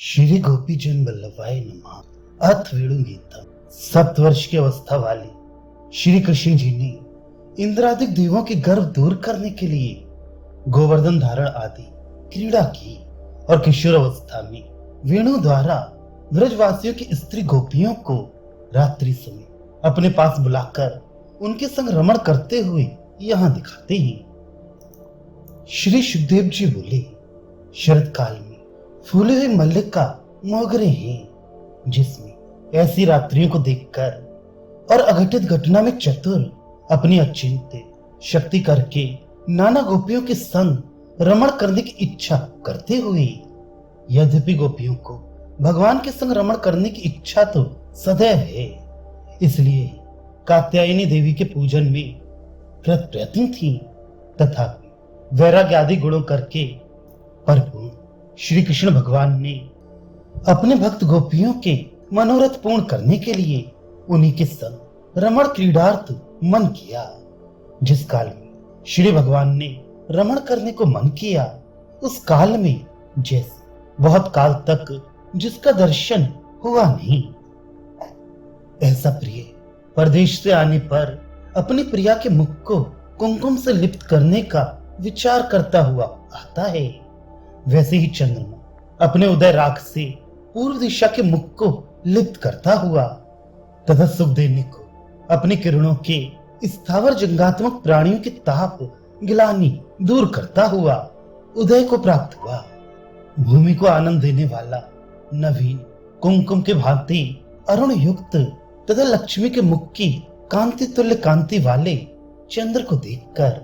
श्री गोपीचंद वल्लभाई नमः। अथ वेणुगीतम। 7 वर्ष की अवस्था वाले श्री कृष्ण जी ने इंद्रादिक देवों के गर्व दूर करने के लिए गोवर्धन धारण आदि क्रीड़ा की और किशोर अवस्था में वेणु द्वारा व्रजवासियों की स्त्री गोपियों को रात्रि समय अपने पास बुलाकर उनके संग रमण करते हुए यहाँ दिखाते हैं। श्री सुखदेव जी बोले, शरद काल में फूले हुए मल्लिका मोगरे हैं, जिसमें ऐसी रात्रियों को देखकर और अघटित घटना में चतुर अपनी अचिंत्य शक्ति करके नाना गोपियों के संग रमण करने की इच्छा करते हुए, यद्यपि गोपियों को भगवान के संग रमण करने की इच्छा तो सदैव है, इसलिए कात्यायनी देवी के पूजन में प्रयत्न थी, तथापि वैराग्य आदि गुणों करके परिपूर्ण श्री कृष्ण भगवान ने अपने भक्त गोपियों के मनोरथ पूर्ण करने के लिए उन्हीं के संग रमण क्रीडार्थ मन किया। जिस काल में श्री भगवान ने रमण करने को मन किया, उस काल में जैसे बहुत काल तक जिसका दर्शन हुआ नहीं, ऐसा प्रिय परदेश से आने पर अपनी प्रिया के मुख को कुमकुम से लिप्त करने का विचार करता हुआ आता है, वैसे ही चंद्रमा अपने उदय राग से पूर्व दिशा के मुख को लिप्त करता हुआ तथा सुख देने को अपनी किरणों के स्थावर जंगात्मक प्राणियों के ताप गिलानी दूर करता हुआ उदय को प्राप्त हुआ। भूमि को आनंद देने वाला नवीन कुमकुम के भांति अरुण युक्त तथा लक्ष्मी के मुख की कांति तुल्य कांति वाले चंद्र को देखकर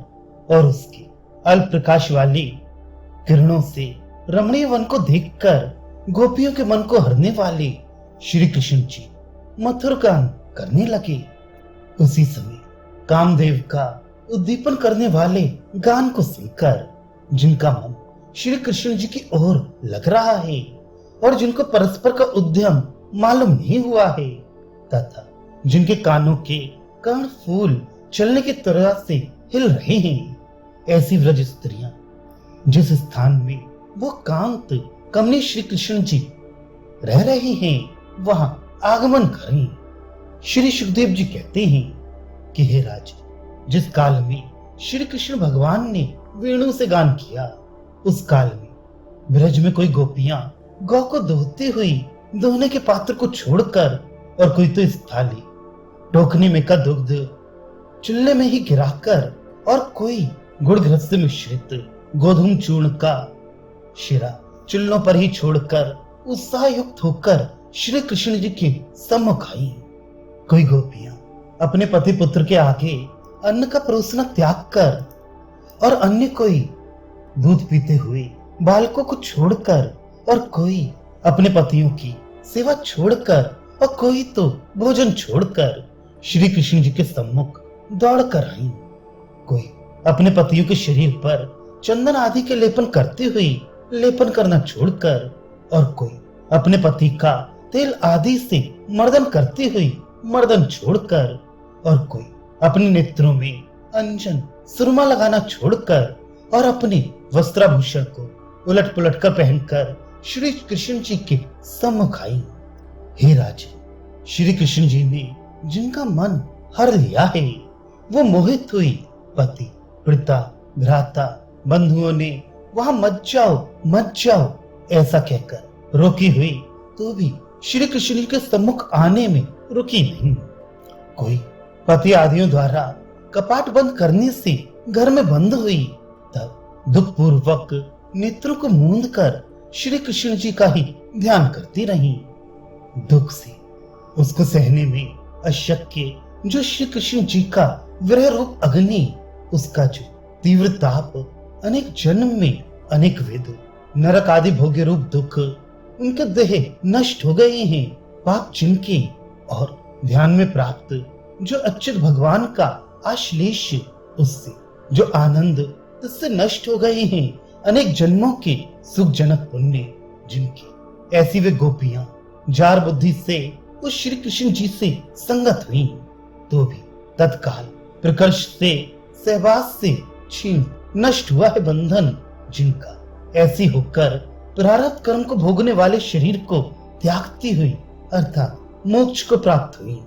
और उसके अल्प प्रकाश वाली किरणों से रमणीय वन को देखकर गोपियों के मन को हरने वाले श्री कृष्ण जी मधुर गान करने लगे। उसी समय कामदेव का उद्दीपन करने वाले गान को सुनकर जिनका मन श्री कृष्ण जी की ओर लग रहा है और जिनको परस्पर का उद्यम मालूम नहीं हुआ है, तथा जिनके कानों के कर्ण फूल चलने की तरह से हिल रहे हैं, ऐसी व्रज स्त्रियां जिस स्थान में वो कांत कमनी श्री कृष्ण जी रह रहे हैं, वहां आगमन करें। श्री सुखदेव जी कहते हैं कि हे राजा, जिस काल में श्री कृष्ण भगवान ने वेणु से गान किया, उस काल में ब्रज में कोई गोपियां गौ को दोहते हुई दोहने के पात्र को छोड़कर और कोई तो इस थाली टोकनी में का दुग्ध चूल्हे में ही गिराकर और कोई गुड़ घृत से मिश्रित गोधूम चूर्ण का शिरा चुल्लों पर ही छोड़कर उत्साह युक्त होकर श्री कृष्ण जी के सम्मुख आई। कोई गोपियां अपने पति पुत्र के आगे अन्न का परोसना त्याग कर और अन्य कोई दूध पीते हुए बालकों को छोड़कर और कोई अपने पतियों की सेवा छोड़कर और कोई तो भोजन छोड़कर श्री कृष्ण जी के सम्मुख दौड़ कर आई। कोई अपने पतियों के शरीर पर चंदन आदि के लेपन करते हुए लेपन करना छोड़कर और कोई अपने पति का तेल आदि से मर्दन करते हुए मर्दन छोड़कर और कोई अपने नेत्रों में अंजन सुरमा लगाना छोड़कर और अपने वस्त्राभूषण को उलट पुलट कर पहनकर श्री कृष्ण जी के सम्मुख आई। हे राजा, श्री कृष्ण जी ने जिनका मन हर लिया है, वो मोहित हुई पति पिता भ्राता बंधुओं ने वहां मत जाओ ऐसा कहकर रोकी हुई तो भी श्री कृष्ण जी के सम्मुख आने में रुकी नहीं। कोई पति आदियों द्वारा कपाट बंद करने से घर में बंद हुई, तब दुख पूर्वक नेत्रों को मूंद कर श्री कृष्ण जी का ही ध्यान करती रही। दुख से उसको सहने में अशक्य जो श्री कृष्ण जी का विरह रूप अग्नि, उसका जो तीव्र ताप अनेक जन्म में अनेक वेद नरक आदि भोग्य रूप दुख उनके देह नष्ट हो गए हैं, पाप जिनके और ध्यान में प्राप्त जो अच्युत भगवान का आश्लेष, उससे जो आनंद उससे नष्ट हो गए हैं, अनेक जन्मों के सुख जनक पुण्य जिनके, ऐसी वे गोपियां जार बुद्धि से उस श्री कृष्ण जी से संगत हुई, तो भी तत्काल प्रकर्ष से सहवास से छीन नष्ट हुआ है बंधन जिनका, ऐसी होकर प्रारब्ध कर्म को भोगने वाले शरीर को त्यागती हुई अर्थात मोक्ष को प्राप्त हुई।